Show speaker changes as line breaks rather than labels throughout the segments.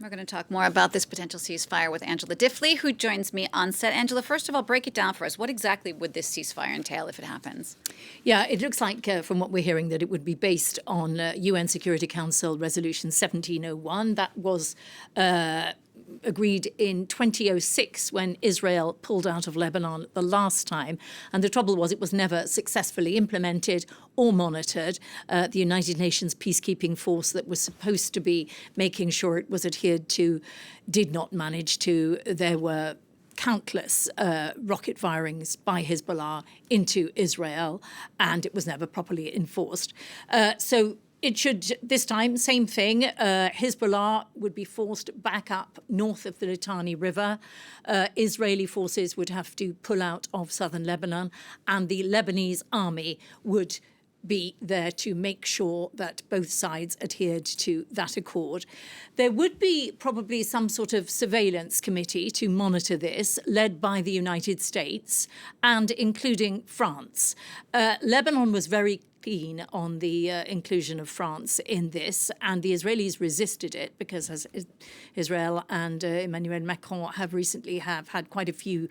We're going to talk more about this potential ceasefire with Angela Diffley, who joins me on set. Angela, first of all, break it down for us. What exactly would this ceasefire entail if it happens?
Yeah, it looks like, from what we're hearing, that it would be based on UN Security Council Resolution 1701. That was agreed in 2006 when Israel pulled out of Lebanon the last time. And the trouble was it was never successfully implemented or monitored. The United Nations peacekeeping force that was supposed to be making sure it was adhered to did not manage to. There were countless rocket firings by Hezbollah into Israel, and it was never properly enforced. So it should, this time, same thing. Hezbollah would be forced back up north of the Litani River. Israeli forces would have to pull out of southern Lebanon, and the Lebanese army would be there to make sure that both sides adhered to that accord. There would be probably some sort of surveillance committee to monitor this, led by the United States and including France. Lebanon was very keen on the inclusion of France in this, and the Israelis resisted it because as Israel and Emmanuel Macron have recently had quite a few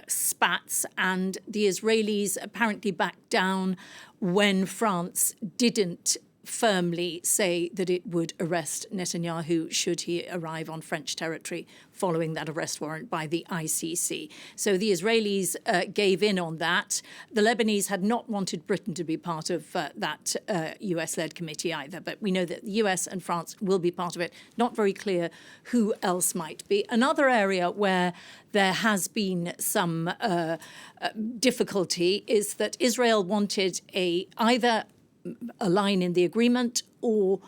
spats, and the Israelis apparently backed down when France didn't firmly say that it would arrest Netanyahu should he arrive on French territory following that arrest warrant by the ICC. So the Israelis gave in on that. The Lebanese had not wanted Britain to be part of that US-led committee either, but we know that the US and France will be part of it. Not very clear who else might be. Another area where there has been some difficulty is that Israel wanted either a line in the agreement or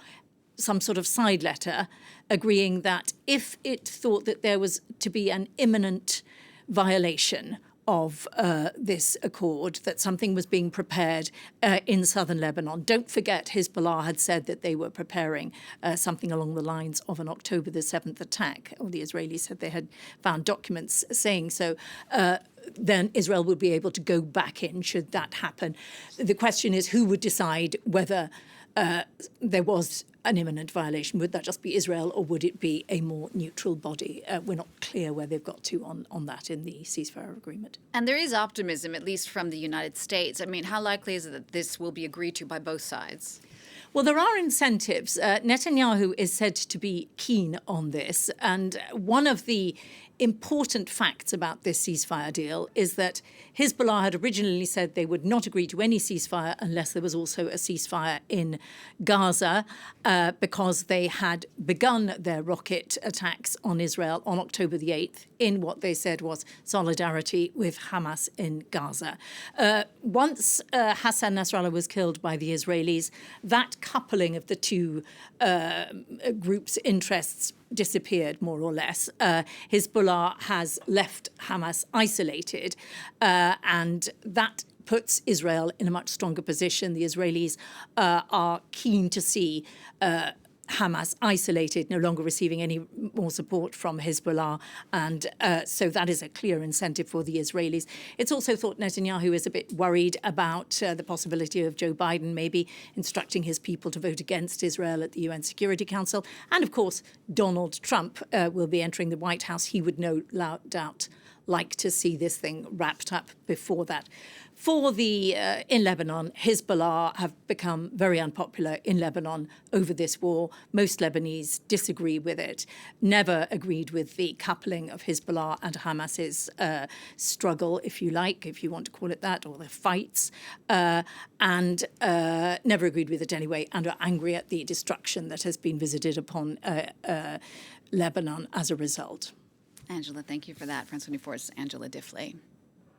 some sort of side letter agreeing that if it thought that there was to be an imminent violation of this accord, that something was being prepared in southern Lebanon. Don't forget, Hezbollah had said that they were preparing something along the lines of an October the 7th attack, or the Israelis said they had found documents saying so. Then Israel would be able to go back in should that happen. The question is who would decide whether there was an imminent violation. Would that just be Israel, or would it be a more neutral body? We're not clear where they've got to on that in the ceasefire agreement.
And there is optimism, at least from the United States. I mean, how likely is it that this will be agreed to by both sides?
Well, there are incentives. Netanyahu is said to be keen on this. And one of the important facts about this ceasefire deal is that Hezbollah had originally said they would not agree to any ceasefire unless there was also a ceasefire in Gaza, because they had begun their rocket attacks on Israel on October the 8th in what they said was solidarity with Hamas in Gaza. Once Hassan Nasrallah was killed by the Israelis, that coupling of the two groups' interests disappeared, more or less. Hezbollah has left Hamas isolated, and that puts Israel in a much stronger position. The Israelis are keen to see Hamas isolated, no longer receiving any more support from Hezbollah. And so that is a clear incentive for the Israelis. It's also thought Netanyahu is a bit worried about the possibility of Joe Biden maybe instructing his people to vote against Israel at the UN Security Council. And of course, Donald Trump will be entering the White House. He would no doubt like to see this thing wrapped up before that. For the in Lebanon, Hezbollah have become very unpopular in Lebanon over this war. Most Lebanese disagree with it, never agreed with the coupling of Hezbollah and Hamas's struggle, if you like, if you want to call it that, or the fights, and never agreed with it anyway, and are angry at the destruction that has been visited upon Lebanon as a result.
Angela, thank you for that. France 24's Angela Diffley.